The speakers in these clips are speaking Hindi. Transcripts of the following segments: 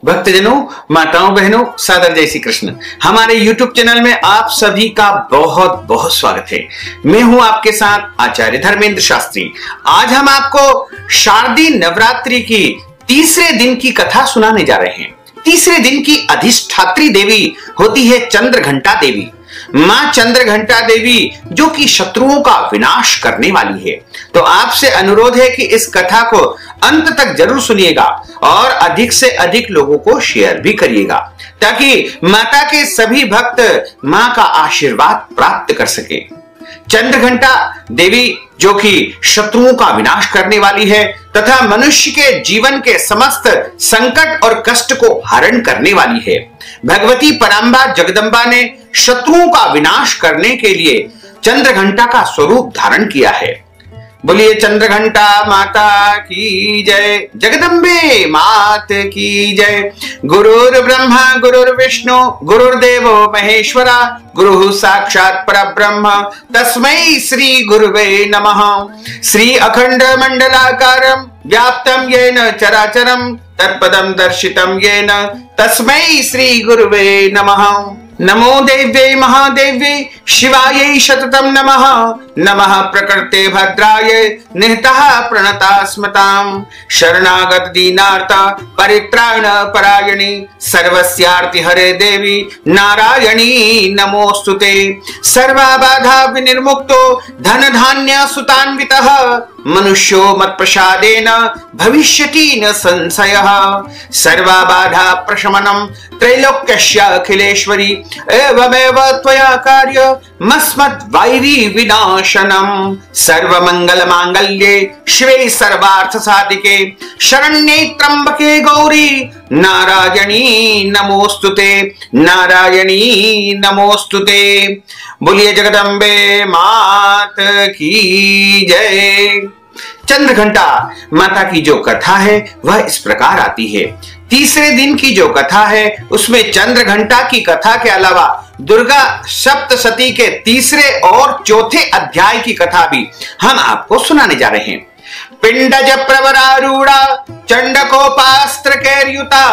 भक्तजनों, माताओं, बहनों, सादर जय श्री कृष्ण। हमारे YouTube चैनल में आप सभी का बहुत बहुत स्वागत है। मैं हूं आपके साथ आचार्य धर्मेंद्र शास्त्री। आज हम आपको शारदीय नवरात्रि की तीसरे दिन की कथा सुनाने जा रहे हैं। तीसरे दिन की अधिष्ठात्री देवी होती है चंद्रघंटा देवी। मां चंद्रघंटा देवी जो कि शत्रुओं का विनाश करने वाली है। तो आपसे अनुरोध है कि इस कथा को अंत तक जरूर सुनिएगा और अधिक से अधिक लोगों को शेयर भी करिएगा, ताकि माता के सभी भक्त मां का आशीर्वाद प्राप्त कर सके। चंद्रघंटा देवी जो कि शत्रुओं का विनाश करने वाली है तथा मनुष्य के जीवन के समस्त संकट और कष्ट को हरण करने वाली है। भगवती परांबा जगदंबा ने शत्रुओं का विनाश करने के लिए चंद्रघंटा का स्वरूप धारण किया है। बोलिए चंद्रघंटा माता की जय, जगदम्बे मात की जय। गुरुर् ब्रह्मा गुरुर्विष्णु गुरुर्देवो महेश्वरा, गुरु साक्षात् परब्रह्म तस्मै श्री गुरुवे नमः। श्री अखंड मंडलाकारं व्याप्तं येन चराचरं तत्पदं दर्शितं येन तस्मै श्री गुरुवे नमः। नमो देव्यै महादेव्यै शिवायै शततं नमः। नमः प्रकृते भद्राय निहतः प्रणतास्मतां। शरणागत दीनार्थ परित्राण परायणी सर्वस्यार्ति हरे देवी नारायणी नमोस्तुते। सर्वबाधा विनिर्मुक्तो धन धान्य सुतान्वितः मनुष्यो मत्प्रसादेन भविष्यति न संशयः। सर्वबाधा प्रशमनं त्रैलोक्यस्य अखिलेश्वरी एवमेव त्वया कार्यमस्मद्वैरी विनाशनम्। सर्वमंगल मांगल्ये शिवे सर्वार्थ साधिके शरण्ये त्र्यंबके गौरी नारायणी नमोस्तुते, नारायणी नमोस्तुते। बोलिए जगदम्बे मात की जय। चंद्रघंटा माता की जो कथा है वह इस प्रकार आती है। तीसरे दिन की जो कथा है उसमें चंद्रघंटा की कथा के अलावा दुर्गा सप्तशती के तीसरे और चौथे अध्याय की कथा भी हम आपको सुनाने जा रहे हैं। पिंडज प्रवरारूढ़ा चंडकोपास्त्र कैर्युता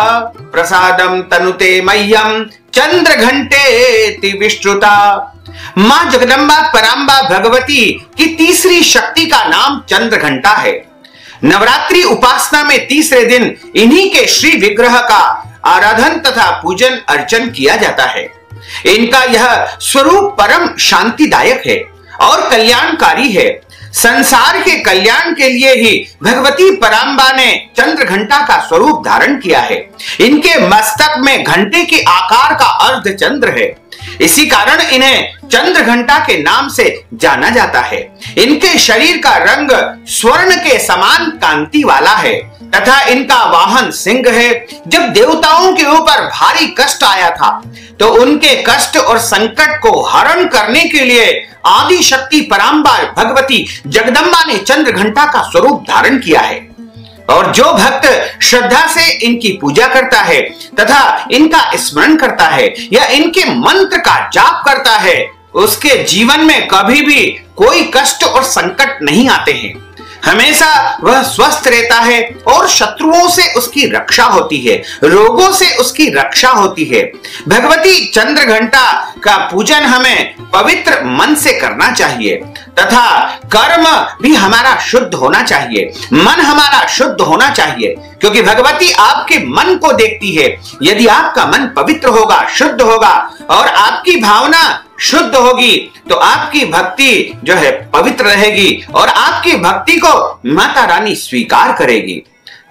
प्रसादम तनुते मह्यम चंद्रघंटे विष्णुता। मां जगदंबा परांबा भगवती की तीसरी शक्ति का नाम चंद्रघंटा है। नवरात्रि उपासना में तीसरे दिन इन्हीं के श्री विग्रह का आराधन तथा पूजन अर्चन किया जाता है। इनका यह स्वरूप परम शांतिदायक है और कल्याणकारी है। संसार के कल्याण के लिए ही भगवती परांबा ने चंद्रघंटा का स्वरूप धारण किया है। इनके मस्तक में घंटे के आकार का अर्धचंद्र है, इसी कारण इन्हें चंद्रघंटा के नाम से जाना जाता है। इनके शरीर का रंग स्वर्ण के समान कांति वाला है तथा इनका वाहन सिंह है। जब देवताओं के ऊपर भारी कष्ट आया था तो उनके कष्ट और संकट को हरण करने के लिए आदि शक्ति परांबा भगवती जगदंबा ने चंद्रघंटा का स्वरूप धारण किया है। और जो भक्त श्रद्धा से इनकी पूजा करता है तथा इनका स्मरण करता है या इनके मंत्र का जाप करता है, उसके जीवन में कभी भी कोई कष्ट और संकट नहीं आते हैं। हमेशा वह स्वस्थ रहता है और शत्रुओं से उसकी रक्षा होती है, रोगों से उसकी रक्षा होती है। भगवती चंद्रघंटा का पूजन हमें पवित्र मन से करना चाहिए तथा कर्म भी हमारा शुद्ध होना चाहिए, मन हमारा शुद्ध होना चाहिए, क्योंकि भगवती आपके मन को देखती है। यदि आपका मन पवित्र होगा, शुद्ध होगा और आपकी भावना शुद्ध होगी तो आपकी भक्ति जो है पवित्र रहेगी और आपकी भक्ति को माता रानी स्वीकार करेगी।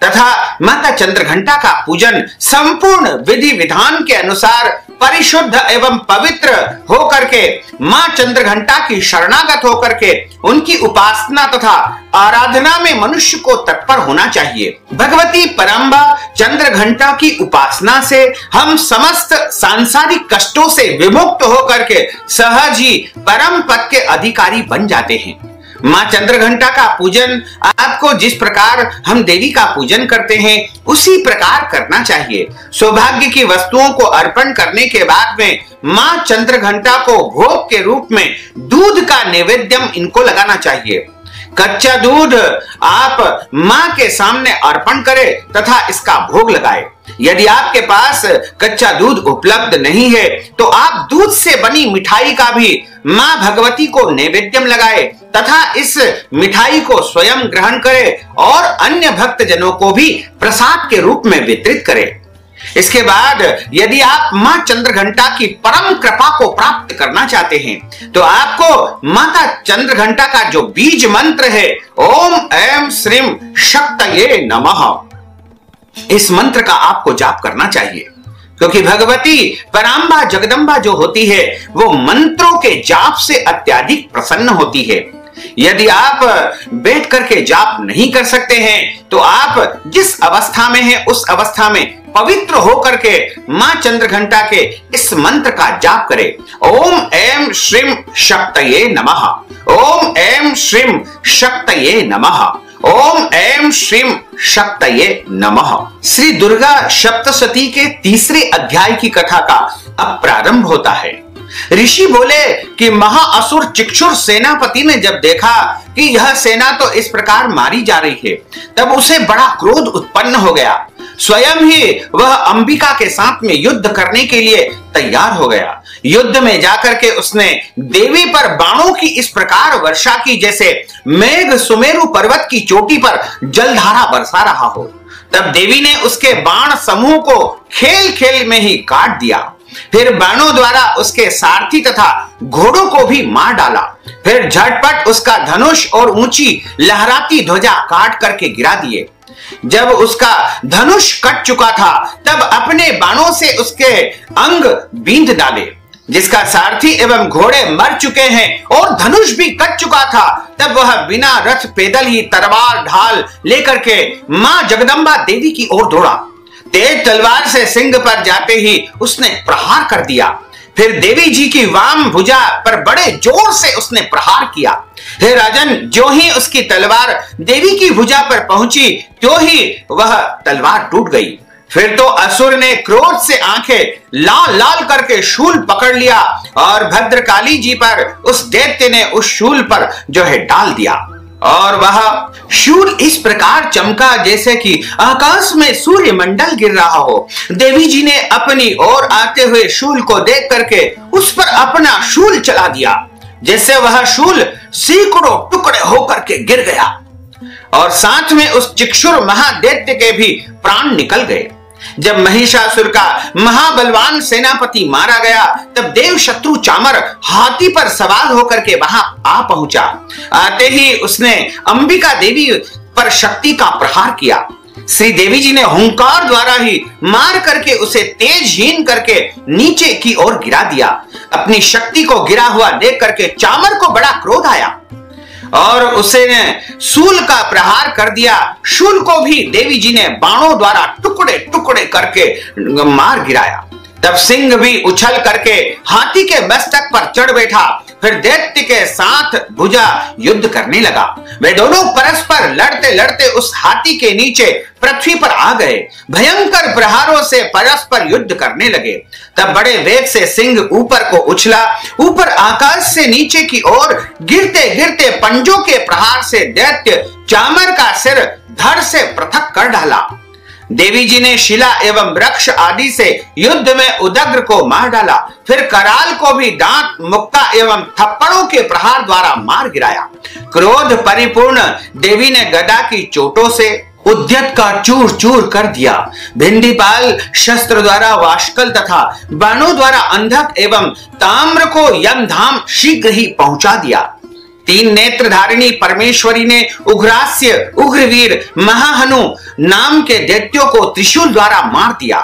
तथा माता चंद्रघंटा का पूजन संपूर्ण विधि विधान के अनुसार परिशुद्ध एवं पवित्र होकर के मां चंद्रघंटा की शरणागत होकर के उनकी उपासना तथा आराधना में मनुष्य को तत्पर होना चाहिए। भगवती परांबा चंद्रघंटा की उपासना से हम समस्त सांसारिक कष्टों से विमुक्त होकर के सहज ही परम पद के अधिकारी बन जाते हैं। मां चंद्रघंटा का पूजन आपको जिस प्रकार हम देवी का पूजन करते हैं उसी प्रकार करना चाहिए। सौभाग्य की वस्तुओं को अर्पण करने के बाद में मां चंद्रघंटा को भोग के रूप में दूध का नैवेद्यम इनको लगाना चाहिए। कच्चा दूध आप मां के सामने अर्पण करें तथा इसका भोग लगाए। यदि आपके पास कच्चा दूध उपलब्ध नहीं है तो आप दूध से बनी मिठाई का भी मां भगवती को नैवेद्यम लगाए तथा इस मिठाई को स्वयं ग्रहण करे और अन्य भक्तजनों को भी प्रसाद के रूप में वितरित करे। इसके बाद यदि आप मां चंद्रघंटा की परम कृपा को प्राप्त करना चाहते हैं तो आपको माता चंद्रघंटा का जो बीज मंत्र है ओम ऐं श्रीं शक्तये नमः, इस मंत्र का आपको जाप करना चाहिए, क्योंकि भगवती परांबा जगदम्बा जो होती है वो मंत्रों के जाप से अत्यधिक प्रसन्न होती है। यदि आप बैठ करके जाप नहीं कर सकते हैं तो आप जिस अवस्था में हैं उस अवस्था में पवित्र होकर के मां चंद्रघंटा के इस मंत्र का जाप करें। ओम ऐं श्रीं शक्तये नमः, ओम ऐं श्रीं शक्तये नमः, ओम ऐं श्रीं शक्तये नमः। श्री दुर्गा सप्तशती के तीसरे अध्याय की कथा का अब प्रारंभ होता है। ऋषि बोले कि महाअसुर चिक्षुर सेनापति ने जब देखा कि यह सेना तो इस प्रकार मारी जा रही है तब उसे बड़ा क्रोध उत्पन्न हो गया। स्वयं ही वह अंबिका के साथ में युद्ध करने के लिए तैयार हो गया। युद्ध में जाकर के उसने देवी पर बाणों की इस प्रकार वर्षा की जैसे मेघ सुमेरु पर्वत की चोटी पर जलधारा बरसा रहा हो। तब देवी ने उसके बाण समूह को खेल खेल में ही काट दिया। फिर बाणों द्वारा उसके सारथी तथा घोड़ों को भी मार डाला। फिर झटपट उसका धनुष और ऊंची लहराती ध्वजा काट करके गिरा दिए। जब उसका धनुष कट चुका था तब अपने बाणों से उसके अंग बींध डाले। जिसका सारथी एवं घोड़े मर चुके हैं और धनुष भी कट चुका था तब वह बिना रथ पैदल ही तलवार ढाल लेकर के मां जगदम्बा देवी की ओर दौड़ा। तेज तलवार से सिंह पर जाते ही उसने प्रहार कर दिया। फिर देवी जी की वाम भुजा पर बड़े जोर से उसने प्रहार किया। हे राजन, जो ही उसकी तलवार देवी की भुजा पर पहुंची त्यों ही वह तलवार टूट गई। फिर तो असुर ने क्रोध से आंखें लाल लाल करके शूल पकड़ लिया और भद्रकाली जी पर उस दैत्य ने उस शूल पर जो है डाल दिया और वह शूल इस प्रकार चमका जैसे कि आकाश में सूर्य मंडल गिर रहा हो। देवी जी ने अपनी ओर आते हुए शूल को देख करके उस पर अपना शूल चला दिया, जैसे वह शूल सैकड़ों टुकड़े होकर के गिर गया और साथ में उस चिक्षुर महादैत्य के भी प्राण निकल गए। जब महिषासुर का महाबलवान सेनापति मारा गया तब देव शत्रु चामर हाथी पर सवार होकर के वहां आ पहुंचा। आते ही उसने अंबिका देवी पर शक्ति का प्रहार किया। श्री देवी जी ने हुंकार द्वारा ही मार करके उसे तेजहीन करके नीचे की ओर गिरा दिया। अपनी शक्ति को गिरा हुआ देख करके चामर को बड़ा क्रोध आया और उसे ने शूल का प्रहार कर दिया। शूल को भी देवी जी ने बाणों द्वारा टुकड़े टुकड़े करके मार गिराया। तब सिंह भी उछल करके हाथी के मस्तक पर चढ़ बैठा। फिर दैत्य के साथ भुजा युद्ध करने लगा। वे दोनों परस्पर लड़ते लड़ते उस हाथी के नीचे पृथ्वी पर आ गए। भयंकर प्रहारों से परस्पर युद्ध करने लगे। तब बड़े वेग से सिंह ऊपर को उछला। ऊपर आकाश से नीचे की ओर गिरते गिरते पंजों के प्रहार से दैत्य चामर का सिर धड़ से पृथक कर डाला। देवी जी ने शिला एवं वृक्ष आदि से युद्ध में उदग्र को मार डाला। फिर कराल को भी दांत मुक्का एवं थप्पड़ों के प्रहार द्वारा मार गिराया। क्रोध परिपूर्ण देवी ने गदा की चोटों से उद्यत का चूर चूर कर दिया। भिंडीपाल शस्त्र द्वारा वाष्कल तथा बाणों द्वारा अंधक एवं ताम्र को यमधाम शीघ्र ही पहुंचा दिया। तीन नेत्र धारिणी परमेश्वरी ने उग्रास्य उग्रवीर महाहनु नाम के दैत्यों को त्रिशूल द्वारा मार दिया।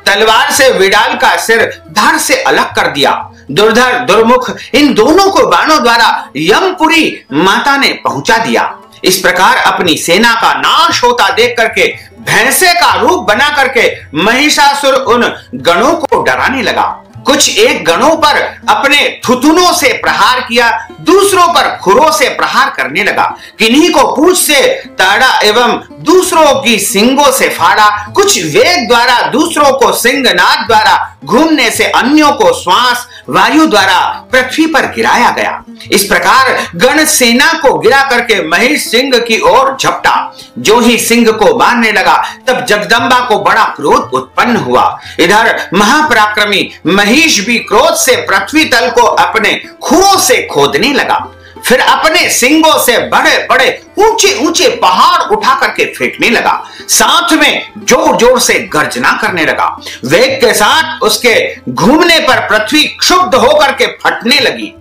तलवार से विडाल का सिर धड़ से अलग कर दिया। दुर्धर दुर्मुख इन दोनों को बाणों द्वारा यमपुरी माता ने पहुंचा दिया। इस प्रकार अपनी सेना का नाश होता देख करके भैंसे का रूप बना करके महिषासुर उन गणों को डराने लगा। कुछ एक गणों पर अपने थुथुनों से प्रहार किया, दूसरों पर खुरों से प्रहार करने लगा। किन्हीं को पूंछ से ताड़ा एवं दूसरों की सिंगों से फाड़ा। कुछ वेग द्वारा दूसरों को सिंगनाद द्वारा घूमने से अन्यों को श्वास वायु द्वारा पृथ्वी पर गिराया गया। इस प्रकार गण सेना को गिरा करके महेश सिंह की ओर झपटा। जो ही सिंह को मारने लगा तब जगदम्बा को बड़ा क्रोध उत्पन्न हुआ। इधर महापराक्रमी महेश भी क्रोध से पृथ्वी तल को अपने खुरों से खोदने लगा। फिर अपने सिंगों से बड़े बड़े ऊंचे ऊंचे पहाड़ उठा करके फेंकने लगा। साथ में जोर जोर से गर्जना करने लगा। वेग के साथ उसके घूमने पर पृथ्वी क्षुब्ध होकर के फटने लगी।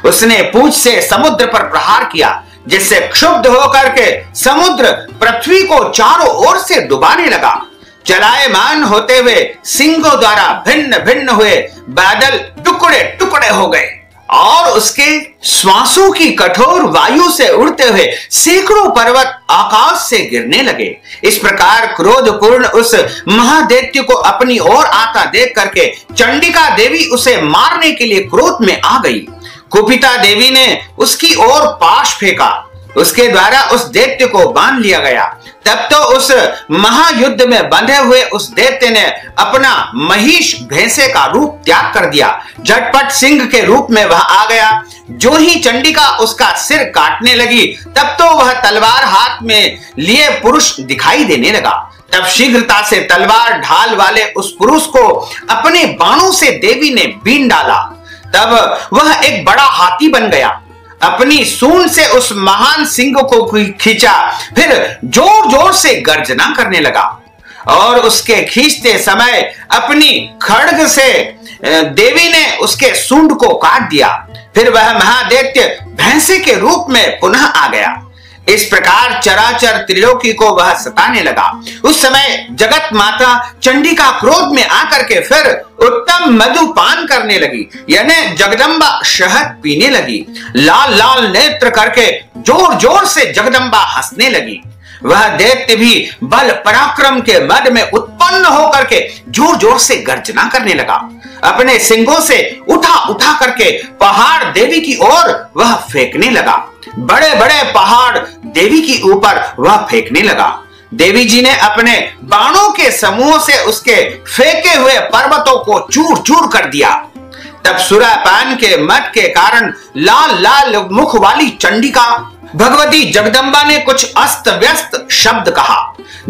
उसने पूंछ से समुद्र पर प्रहार किया, जिससे क्षुब्ध होकर के समुद्र पृथ्वी को चारों ओर से डुबाने लगा। चलायमान होते हुए सिंगों द्वारा भिन्न भिन्न हुए बादल टुकड़े टुकड़े हो गए और उसके श्वासों की कठोर वायु से उड़ते हुए सैकड़ों पर्वत आकाश से गिरने लगे। इस प्रकार क्रोधपूर्ण उस महादैत्य को अपनी ओर आता देख करके चंडिका देवी उसे मारने के लिए क्रोध में आ गई। कुपिता देवी ने उसकी ओर पाश फेंका। उसके द्वारा उस दैत्य को बांध लिया गया। तब तो उस महायुद्ध में बंधे हुए उस दैत्य ने अपना महिष भैंसे का रूप त्याग कर दिया। झटपट सिंह के रूप में वह आ गया। जो ही चंडिका उसका सिर काटने लगी तब तो वह तलवार हाथ में लिए पुरुष दिखाई देने लगा। तब शीघ्रता से तलवार ढाल वाले उस पुरुष को अपने बाणों से देवी ने बीन डाला। तब वह एक बड़ा हाथी बन गया। अपनी सूंड से उस महान सिंह को खींचा, फिर जोर जोर से गर्जना करने लगा और उसके खींचते समय अपनी खड्ग से देवी ने उसके सूंड को काट दिया। फिर वह महादैत्य भैंसे के रूप में पुनः आ गया। इस प्रकार चराचर त्रिलोकी को वह सताने लगा। उस समय जगत माता चंडिका क्रोध में आकर के फिर उत्तम मधुपान करने लगी, यानी जगदम्बा शहद पीने लगी। लाल लाल नेत्र करके जोर जोर से जगदम्बा हंसने लगी। वह दैत्य भी बल पराक्रम के मद में उत्पन्न होकर के जोर जोर से गर्जना करने लगा। अपने सिंगों से उठा उठा करके पहाड़ देवी की ओर वह फेंकने लगा। बड़े बड़े पहाड़ देवी की ऊपर वह फेंकने लगा। देवी जी ने अपने बाणों के समूह से उसके फेंके हुए पर्वतों को चूर चूर कर दिया। तब सुरापान के मद के कारण लाल लाल मुख वाली चंडिका भगवती जगदम्बा ने कुछ अस्त व्यस्त शब्द कहा।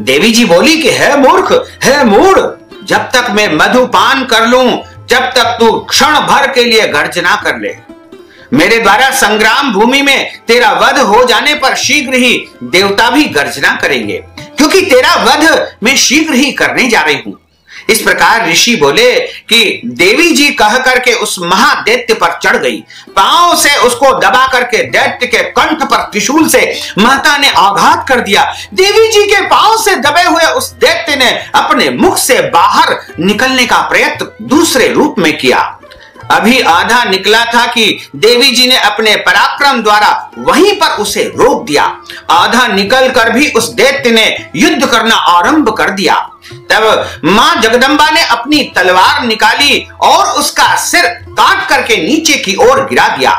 देवी जी बोली कि है मूर्ख, है मूढ़, जब तक मैं मधुपान कर लूं जब तक तू क्षण भर के लिए गर्जना कर ले। मेरे द्वारा संग्राम भूमि में तेरा वध हो जाने पर शीघ्र ही देवता भी गर्जना करेंगे, क्योंकि तेरा वध मैं शीघ्र ही करने जा रही हूं। इस प्रकार ऋषि बोले कि देवी जी कह करके उस महादैत्य पर चढ़ गई। पांव से उसको दबा करके दैत्य के कंठ पर त्रिशूल से माता ने आघात कर दिया। देवी जी के पांव से दबे हुए उस दैत्य ने अपने मुख से बाहर निकलने का प्रयत्न दूसरे रूप में किया। अभी आधा निकला था कि देवी जी ने अपने पराक्रम द्वारा वहीं पर उसे रोक दिया। आधा निकल कर भी उस दैत्य ने युद्ध करना आरंभ कर दिया। तब मां जगदम्बा ने अपनी तलवार निकाली और उसका सिर काट करके नीचे की ओर गिरा दिया।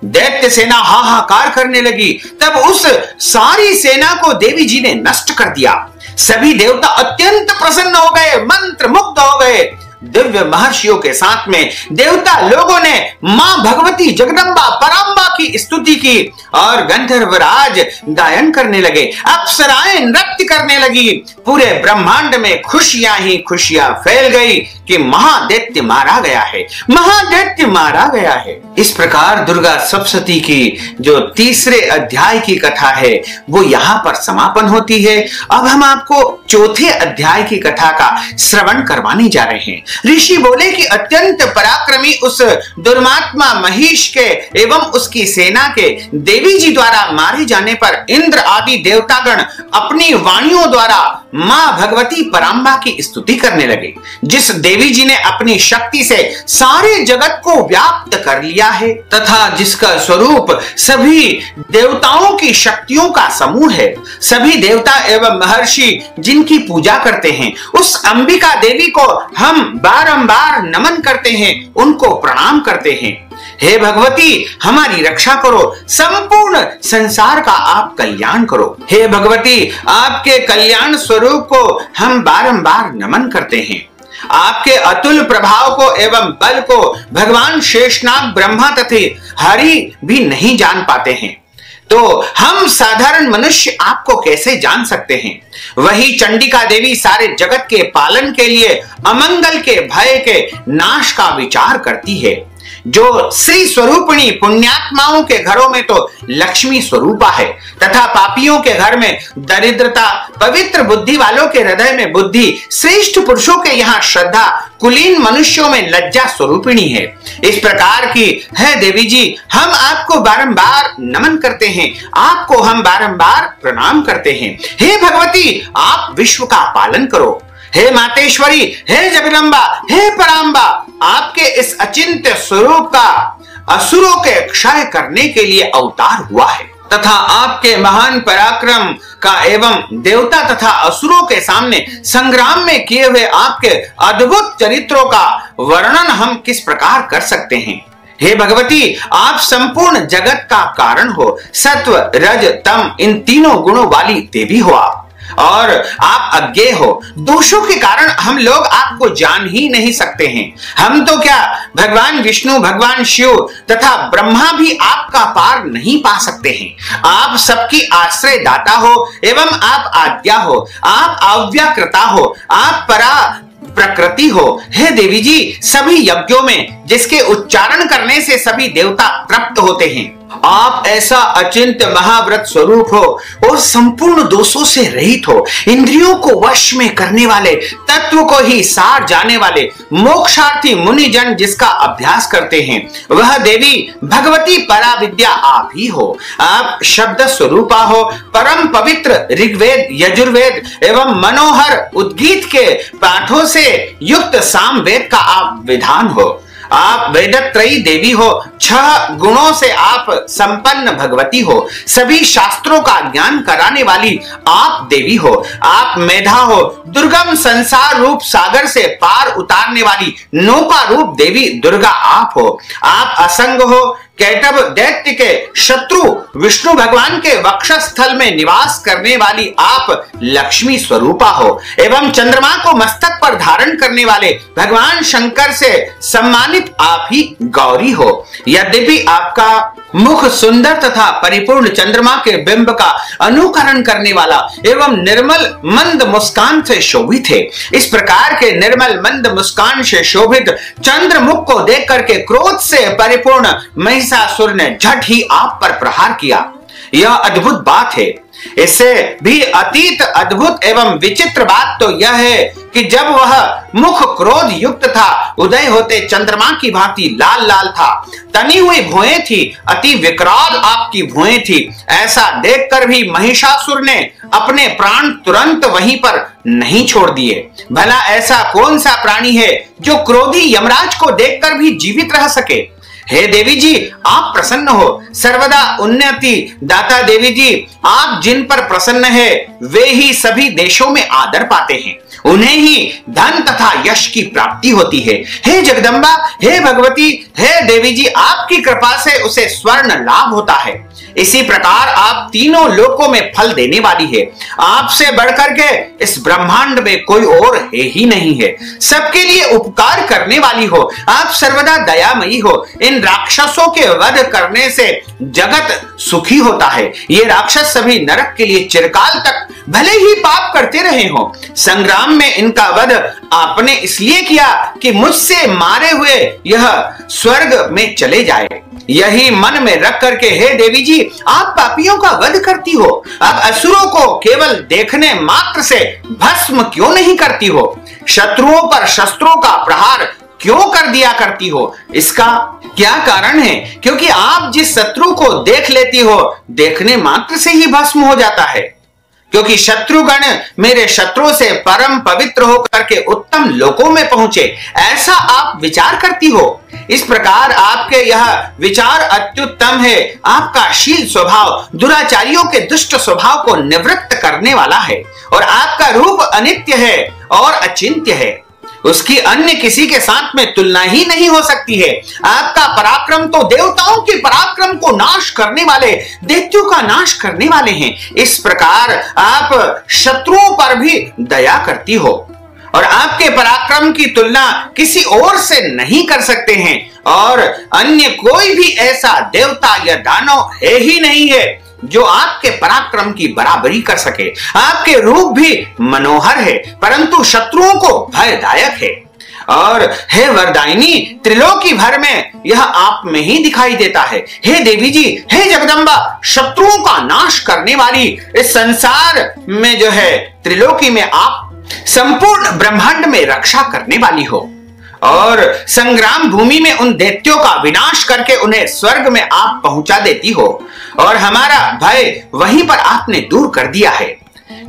दैत्य सेना हाहाकार करने लगी। तब उस सारी सेना को देवी जी ने नष्ट कर दिया। सभी देवता अत्यंत प्रसन्न हो गए, मंत्र मुग्ध हो गए। दिव्य महर्षियों के साथ में देवता लोगों ने मां भगवती जगदम्बा पराम्बा की स्तुति की और गंधर्वराज गायन करने लगे, अप्सराएं नृत्य करने लगी। पूरे ब्रह्मांड में खुशियां ही खुशियां फैल गई कि महादैत्य मारा गया है, महादैत्य मारा गया है। इस प्रकार दुर्गा सप्तशती की जो तीसरे अध्याय की कथा है वो यहाँ पर समापन होती है। अब हम आपको चौथे अध्याय की कथा का श्रवण करवाने जा रहे हैं। ऋषि बोले कि अत्यंत पराक्रमी उस दुर्मात्मा महिष के एवं उसकी सेना के देवी जी द्वारा मारे जाने पर इंद्र आदि देवतागण अपनी वाणियों द्वारा मां भगवती पराम्बा की स्तुति करने लगे। जिस देवी जी ने अपनी शक्ति से सारे जगत को व्याप्त कर लिया है तथा जिसका स्वरूप सभी देवताओं की शक्तियों का समूह है। सभी देवता एवं महर्षि जिनकी पूजा करते हैं, उस अंबिका देवी को हम बारंबार नमन करते हैं, उनको प्रणाम करते हैं। हे भगवती, हमारी रक्षा करो, संपूर्ण संसार का आप कल्याण करो। हे भगवती, आपके कल्याण स्वरूप को हम बारंबार नमन करते हैं। आपके अतुल प्रभाव को एवं बल को भगवान शेषनाग ब्रह्मा तथा हरि भी नहीं जान पाते हैं, तो हम साधारण मनुष्य आपको कैसे जान सकते हैं। वही चंडिका देवी सारे जगत के पालन के लिए अमंगल के भय के नाश का विचार करती है। जो श्री स्वरूपिणी पुण्यात्माओं के घरों में तो लक्ष्मी स्वरूपा है तथा पापियों के घर में दरिद्रता, पवित्र बुद्धि वालों के हृदय में बुद्धि, श्रेष्ठ पुरुषों के यहाँ श्रद्धा, कुलीन मनुष्यों में लज्जा स्वरूपिणी है। इस प्रकार की है देवी जी, हम आपको बारंबार नमन करते हैं, आपको हम बारंबार प्रणाम करते हैं। हे भगवती, आप विश्व का पालन करो। हे मातेश्वरी, हे जगदम्बा, हे पराम्बा, आपके इस अचिंत्य स्वरूप का असुरों के क्षय करने के लिए अवतार हुआ है तथा आपके महान पराक्रम का एवं देवता तथा असुरों के सामने संग्राम में किए हुए आपके अद्भुत चरित्रों का वर्णन हम किस प्रकार कर सकते हैं। हे भगवती, आप संपूर्ण जगत का कारण हो। सत्व, रज, तम इन तीनों गुणों वाली देवी हो आप, और आप अज्ञेय हो। दोषों के कारण हम लोग आपको जान ही नहीं सकते हैं। हम तो क्या, भगवान विष्णु, भगवान शिव तथा ब्रह्मा भी आपका पार नहीं पा सकते हैं। आप सबकी आश्रय दाता हो एवं आप आज्ञा हो, आप अव्याकृता हो, आप परा प्रकृति हो। हे देवी जी, सभी यज्ञों में जिसके उच्चारण करने से सभी देवता तृप्त होते हैं, आप ऐसा अचिंत्य महाव्रत स्वरूप हो और संपूर्ण दोषों से रहित हो। इंद्रियों को वश में करने वाले, तत्व को ही सार जाने वाले मोक्षार्थी मुनि जन जिसका अभ्यास करते हैं, वह देवी भगवती परा विद्या आप ही हो। आप शब्द स्वरूपा हो, परम पवित्र ऋग्वेद, यजुर्वेद एवं मनोहर उद्गीत के पाठों से युक्त सामवेद का आप विधान हो। आप वेदत्रयी देवी हो। 6 गुणों से आप संपन्न भगवती हो। सभी शास्त्रों का ज्ञान कराने वाली आप देवी हो। आप मेधा हो। दुर्गम संसार रूप सागर से पार उतारने वाली नौका रूप देवी दुर्गा आप हो। आप असंग हो। कैटभ दैत्य के शत्रु विष्णु भगवान के वक्षस्थल में निवास करने वाली आप लक्ष्मी स्वरूपा हो एवं चंद्रमा को मस्तक पर धारण करने वाले भगवान शंकर से सम्मानित आप ही गौरी हो। यद्यपि आपका मुख सुंदर तथा परिपूर्ण चंद्रमा के बिंब का अनुकरण करने वाला एवं निर्मल मंद मुस्कान से शोभित है। इस प्रकार के निर्मल मंद मुस्कान से शोभित चंद्रमुख को देख करके क्रोध से परिपूर्ण महिषासुर ने झट ही आप पर प्रहार किया। यह अद्भुत बात है। इससे भी अतीत अद्भुत एवं विचित्र बात तो यह है कि जब वह मुख क्रोध युक्त था, उदय होते चंद्रमा की भांति लाल लाल था, तनी हुई भुएं थी, अति विकराल आपकी भुएं थी। ऐसा देखकर भी महिषासुर ने अपने प्राण तुरंत वहीं पर नहीं छोड़ दिए। भला ऐसा कौन सा प्राणी है जो क्रोधी यमराज को देखकर भी जीवित रह सके। हे देवी जी, आप प्रसन्न हो। सर्वदा उन्नति दाता देवी जी, आप जिन पर प्रसन्न है वे ही सभी देशों में आदर पाते हैं, उन्हें ही धन तथा यश की प्राप्ति होती है। हे जगदम्बा, हे भगवती, हे देवी जी, आपकी कृपा से उसे स्वर्ण लाभ होता है। इसी प्रकार आप तीनों लोकों में फल देने वाली है। आपसे बढ़कर के इस ब्रह्मांड में कोई और है ही नहीं है। सबके लिए उपकार करने वाली हो। आप सर्वदा दयामयी हो। इन राक्षसों के वध करने से जगत सुखी होता है। ये राक्षस सभी नरक के लिए चिरकाल तक भले ही पाप करते रहे हो। संग्राम में इनका वध आपने इसलिए किया कि मुझसे मारे हुए यह स्वर्ग में चले जाए। यही मन में रख करके हे देवी जी, आप पापियों का वध करती हो। अब असुरों को केवल देखने मात्र से भस्म क्यों नहीं करती हो? शत्रुओं पर शस्त्रों का प्रहार क्यों कर दिया करती हो? इसका क्या कारण है? क्योंकि आप जिस शत्रु को देख लेती हो, देखने मात्र से ही भस्म हो जाता है। क्योंकि शत्रुगण मेरे शत्रुओं से परम पवित्र होकर के उत्तम लोकों में पहुंचे, ऐसा आप विचार करती हो। इस प्रकार आपके यह विचार अत्युत्तम है। आपका शील स्वभाव दुराचारियों के दुष्ट स्वभाव को निवृत्त करने वाला है और आपका रूप अनित्य है और अचिंत्य है। उसकी अन्य किसी के साथ में तुलना ही नहीं हो सकती है। आपका पराक्रम तो देवताओं के पराक्रम को नाश करने वाले, दैत्यों का नाश करने वाले हैं। इस प्रकार आप शत्रुओं पर भी दया करती हो और आपके पराक्रम की तुलना किसी और से नहीं कर सकते हैं और अन्य कोई भी ऐसा देवता या दानव है ही नहीं है जो आपके पराक्रम की बराबरी कर सके। आपके रूप भी मनोहर है परंतु शत्रुओं को भयदायक है और हे वरदायिनी, त्रिलोकी भर में यह आप में ही दिखाई देता है। हे देवी जी, हे जगदम्बा, शत्रुओं का नाश करने वाली इस संसार में जो है त्रिलोकी में आप संपूर्ण ब्रह्मांड में रक्षा करने वाली हो और संग्राम भूमि में उन दैत्यों का विनाश करके उन्हें स्वर्ग में आप पहुंचा देती हो और हमारा भय वहीं पर आपने दूर कर दिया है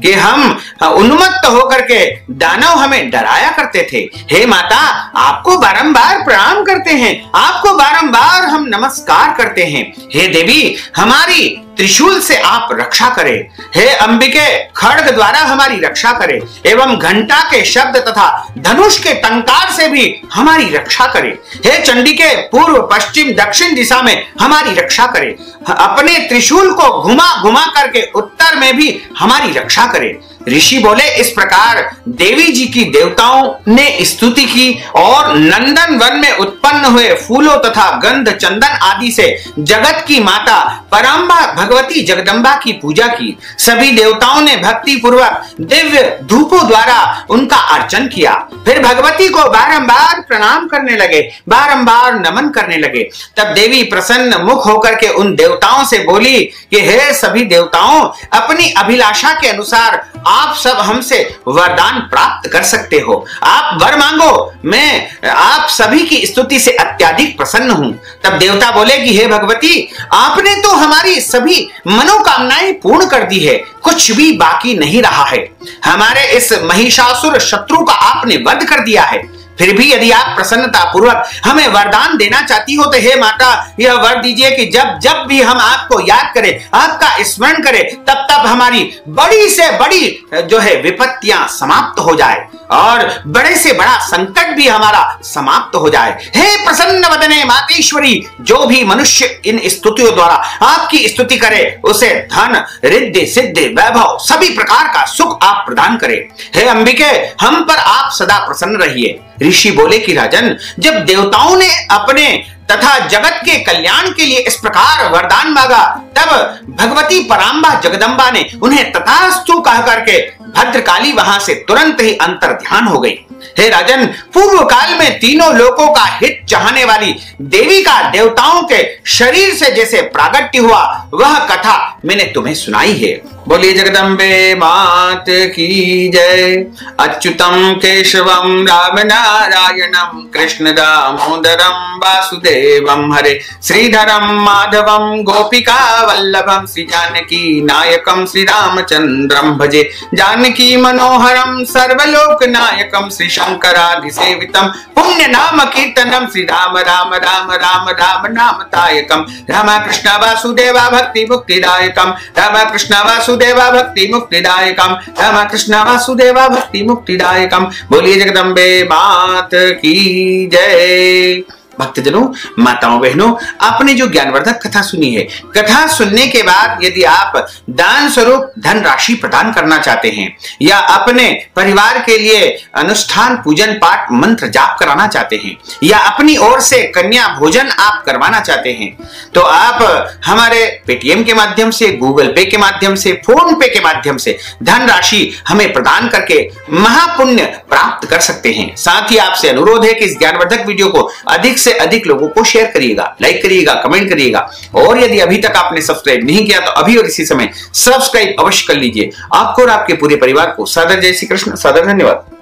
कि हम उन्मत्त होकर के दानव हमें डराया करते थे। हे माता, आपको बारंबार प्रणाम करते हैं, आपको बारंबार हम नमस्कार करते हैं। हे देवी, हमारी त्रिशूल से आप रक्षा करें। हे अंबिके, खड्ग द्वारा हमारी रक्षा करें एवं घंटा के शब्द तथा धनुष के टंकार से भी हमारी रक्षा करें। हे चंडिके, पूर्व पश्चिम दक्षिण दिशा में हमारी रक्षा करें। अपने त्रिशूल को घुमा घुमा करके उत्तर में भी हमारी रक्षा करें। ऋषि बोले, इस प्रकार देवी जी की देवताओं ने स्तुति की और नंदन वन में उत्पन्न हुए फूलों तथा गंध चंदन आदि से जगत की माता पराम्बा भगवती जगदम्बा की पूजा की। सभी देवताओं ने भक्ति पूर्वक दिव्य धूपों द्वारा उनका अर्चन किया। फिर भगवती को बारंबार प्रणाम करने लगे, बारंबार नमन करने लगे। तब देवी प्रसन्न मुख होकर के उन देवताओं से बोली कि हे सभी देवताओं, अपनी अभिलाषा के अनुसार आप सब हमसे वरदान प्राप्त कर सकते हो। आप वर मांगो, मैं आप सभी की स्तुति से अत्यधिक प्रसन्न हूं। तब देवता बोले कि हे भगवती, आपने तो हमारी सभी मनोकामनाएं पूर्ण कर दी है, कुछ भी बाकी नहीं रहा है। हमारे इस महिषासुर शत्रु का आपने वध कर दिया है। फिर भी यदि आप प्रसन्नता पूर्वक हमें वरदान देना चाहती हो तो हे माता, यह वर दीजिए कि जब जब भी हम आपको याद करें, आपका स्मरण करें, तब तब हमारी बड़ी से बड़ी जो है विपत्तियां समाप्त हो जाए और बड़े से बड़ा संकट भी हमारा समाप्त हो जाए। हे प्रसन्न वदने मातेश्वरी, जो भी मनुष्य इन स्तुतियों द्वारा आपकी स्तुति करे उसे धन, रिद्धि, सिद्धि, वैभव सभी प्रकार का सुख आप प्रदान करें। हे अंबिके, हम पर आप सदा प्रसन्न रहिए। ऋषि बोले कि राजन, जब देवताओं ने अपने तथा जगत के कल्याण के लिए इस प्रकार वरदान मांगा, तब भगवती पराम्बा जगदम्बा ने उन्हें तथास्तु कह करके भद्रकाली वहां से तुरंत ही अंतर ध्यान हो गई। हे राजन, पूर्व काल में तीनों लोकों का हित चाहने वाली देवी का देवताओं के शरीर से जैसे प्रागट्य हुआ, वह कथा मैंने तुम्हें सुनाई है। बोलिए जगदम्बे मात की जय। अच्युतम केशवम राम नारायणम कृष्ण दामोदरम वासुदेवम हरे श्रीधरम माधवम गोपिका वल्लभम श्री जानकी नायकम श्री रामचंद्रम भजे जानकी मनोहरम सर्वलोक नायकम श्री शंकरादि सेवितम पुण्य नाम कीर्तनम श्री राम राम राम राम राम नाम तायकम राम कृष्ण वासुदेवा भक्ति मुक्तिदायकम राम कृष्ण वासुदेवा भक्ति मुक्तिदायकम राम कृष्ण वासुदेवा भक्ति मुक्तिदायकम। बोलिए जगदम्बे मात की जय। भक्तजनों, माताओं, बहनों, आपने जो ज्ञानवर्धक कथा सुनी है, कथा सुनने के बाद यदि आप दान स्वरूप धन राशि प्रदान करना चाहते हैं या अपने परिवार के लिए अनुष्ठान पूजन पाठ मंत्र जाप कराना चाहते हैं या अपनी ओर से कन्या भोजन आप करवाना चाहते हैं, तो आप हमारे पेटीएम के माध्यम से, गूगल पे के माध्यम से, फोन पे के माध्यम से धन राशि हमें प्रदान करके महापुण्य प्राप्त कर सकते हैं। साथ ही आपसे अनुरोध है कि इस ज्ञानवर्धक वीडियो को अधिक से अधिक लोगों को शेयर करिएगा, लाइक करिएगा, कमेंट करिएगा और यदि अभी तक आपने सब्सक्राइब नहीं किया तो अभी और इसी समय सब्सक्राइब अवश्य कर लीजिए। आपको और आपके पूरे परिवार को सादर जय श्री कृष्ण, सादर धन्यवाद।